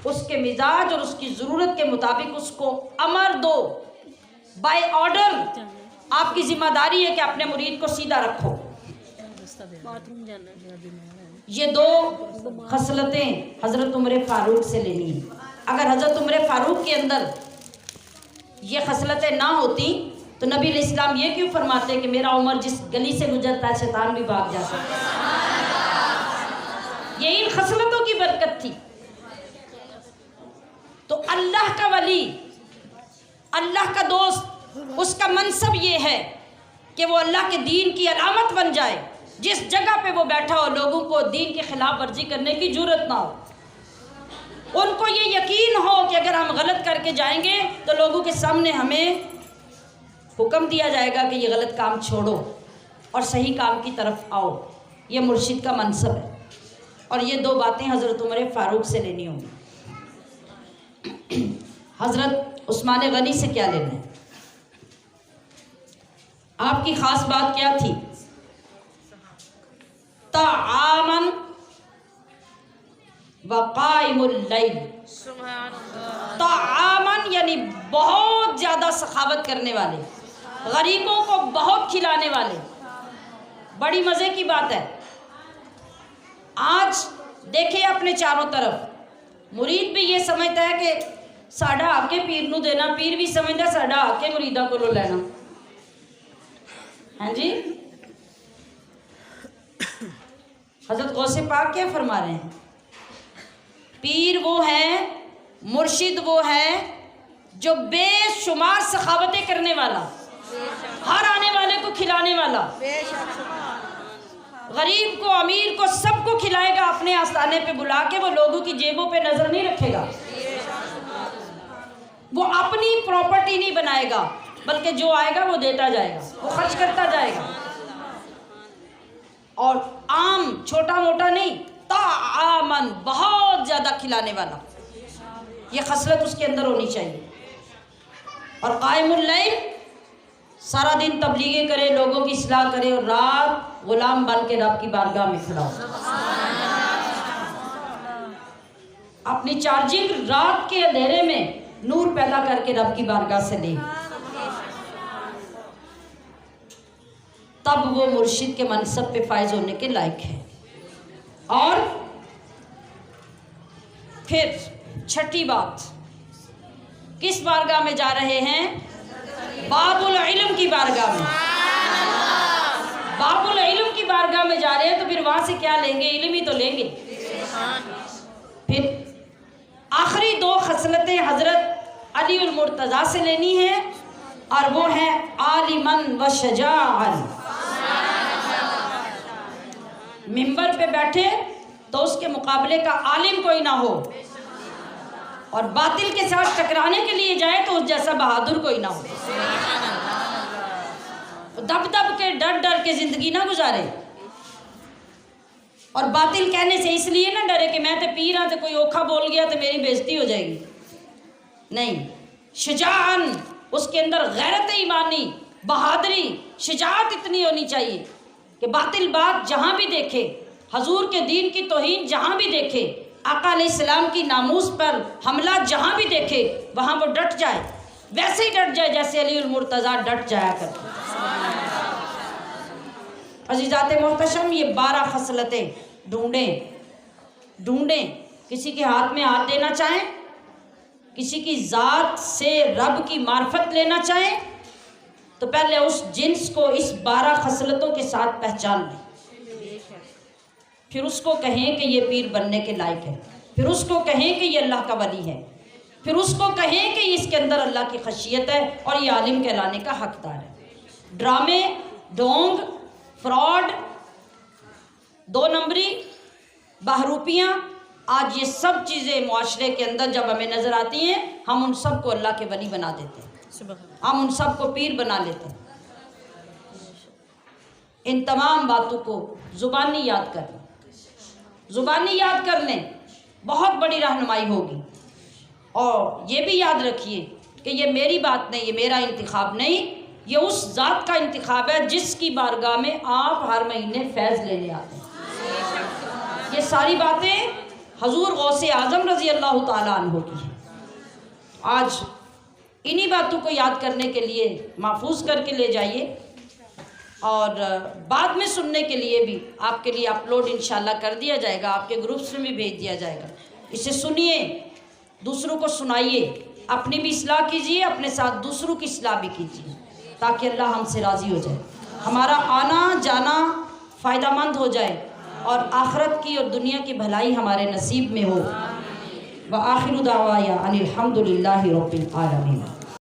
उसके मिजाज और उसकी ज़रूरत के मुताबिक उसको अमर दो। बाय ऑर्डर आपकी ज़िम्मेदारी है कि अपने मुरीद को सीधा रखो। ये 2 खसलतें हज़रत उमर फ़ारूक से लेनी है। अगर हज़रत उमर फ़ारूक के अंदर ये खसलतें ना होती तो नबी इस्लाम ये क्यों फरमाते कि मेरा उमर जिस गली से गुजरता है शैतान भी भाग जा सकता है। ये इन खसलतों की बरकत थी। तो अल्लाह का वली, अल्लाह का दोस्त, उसका मनसब ये है कि वो अल्लाह के दीन की अलामत बन जाए। जिस जगह पे वो बैठा हो लोगों को दीन की खिलाफ वर्जी करने की जरूरत ना हो, उनको ये यकीन हो कि अगर हम गलत करके जाएंगे तो लोगों के सामने हमें हुक्म दिया जाएगा कि ये गलत काम छोड़ो और सही काम की तरफ आओ। ये मुर्शिद का मनसब है। और ये दो बातें हज़रत उमर फ़ारूक से लेनी होंगी। हज़रत उस्मान गनी से क्या लेना है? आपकी ख़ास बात क्या थी? ताआमन वक़ाइमुल लैल। ताआमन यानी बहुत ज़्यादा सखावत करने वाले, गरीबों को बहुत खिलाने वाले। बड़ी मज़े की बात है। आज देखे अपने चारों तरफ, मुरीद भी ये समझता है कि साढ़ा आके पीर नू देना, पीर भी समझता साढ़ा आके मुरीदा को लेना। हाँ जी, हज़रत गौसे पाक क्या फरमा रहे हैं? पीर वो है, मुर्शिद वो है जो बेशुमार सखावतें करने वाला, हर आने वाले को खिलाने वाला, गरीब को अमीर को सबको खिलाएगा। अपने आस्थाने पे बुला के वो लोगों की जेबों पे नजर नहीं रखेगा, वो अपनी प्रॉपर्टी नहीं बनाएगा, बल्कि जो आएगा वो देता जाएगा, वो खर्च करता जाएगा। और आम छोटा मोटा नहीं, ताआमन बहुत ज़्यादा खिलाने वाला, ये खसलत उसके अंदर होनी चाहिए। और कायमुल लैल, सारा दिन तबलीगें करे, लोगों की इस्लाह करे और रात गुलाम बन के रब की बारगाह में खड़ा हो। अपनी चार्जिंग रात के अंधेरे में नूर पैदा करके रब की बारगाह से ले, तब वो मुर्शिद के मनसब पे फायज होने के लायक है। और फिर छठी बात, किस बारगाह में जा रहे हैं? बाबुल इल्म की बारगाह में। बाबुल इल्म की बारगाह में जा रहे हैं तो फिर वहां से क्या लेंगे? इल्म ही तो लेंगे। फिर आखिरी दो खसलतें हजरत अली उल मुर्तज़ा से लेनी है, और वो है आलिमन व शजाअन। मिंबर पे बैठे तो उसके मुकाबले का आलिम कोई ना हो, और बातिल के साथ टकराने के लिए जाए तो उस जैसा बहादुर कोई ना हो। दब दब के डर डर के जिंदगी ना गुजारे, और बातिल कहने से इसलिए ना डरे कि मैं तो पी रहा तो कोई ओखा बोल गया तो मेरी बेइज्जती हो जाएगी। नहीं, शुजाअन, उसके अंदर गैरत ईमानी, बहादुरी, शुजाअत इतनी होनी चाहिए कि बातिल बात जहाँ भी देखे, हजूर के दीन की तौहीन जहाँ भी देखे, आका अलैहिस्सलाम की नामूस पर हमला जहाँ भी देखे, वहाँ वो डट जाए, वैसे ही डट जाए जैसे अली उल मुर्तज़ा डट जाया करते। अज़ीज़ात मोहतरम, ये 12 खसलतें ढूंढें। किसी के हाथ में हाथ देना चाहें, किसी की ज़ात से रब की मार्फत लेना चाहें, तो पहले उस जिन्स को इस 12 खसलतों के साथ पहचान लें। फिर उसको कहें कि ये पीर बनने के लायक है, फिर उसको कहें कि ये अल्लाह का वली है, फिर उसको कहें कि इसके अंदर अल्लाह की खशियत है और ये आलिम कहलाने का हकदार है। ड्रामे, ढोंग, फ्रॉड, 2 नंबरी, बहरूपियाँ, आज ये सब चीज़ें मुआशरे के अंदर जब हमें नज़र आती हैं, हम उन सब को अल्लाह के वली बना देते हैं, हम उन सब को पीर बना लेते हैं। इन तमाम बातों को ज़ुबानी याद कर लें, ज़ुबानी याद कर लें, बहुत बड़ी रहनुमाई होगी। और ये भी याद रखिए कि ये मेरी बात नहीं, ये मेरा इंतिखाब नहीं, ये उस ज़ात का इंतिखाब है जिसकी बारगाह में आप हर महीने फैज़ लेने आते हैं। ये सारी बातें हजूर गौसे आज़म रज़ी अल्लाह ताला अन्हु की हैं। आज इन्हीं बातों को याद करने के लिए महफूज करके ले जाइए, और बाद में सुनने के लिए भी आपके लिए अपलोड इंशाल्लाह कर दिया जाएगा, आपके ग्रुप्स में भी भेज दिया जाएगा। इसे सुनिए, दूसरों को सुनाइए, अपनी भी इस्लाह कीजिए, अपने साथ दूसरों की इस्लाह भी कीजिए, ताकि अल्लाह हमसे राज़ी हो जाए, हमारा आना जाना फ़ायदामंद हो जाए और आखिरत की और दुनिया की भलाई हमारे नसीब में हो। व आखिरु दावाया अनिल हम्दुलिल्लाहि रब्बिल आलमीन।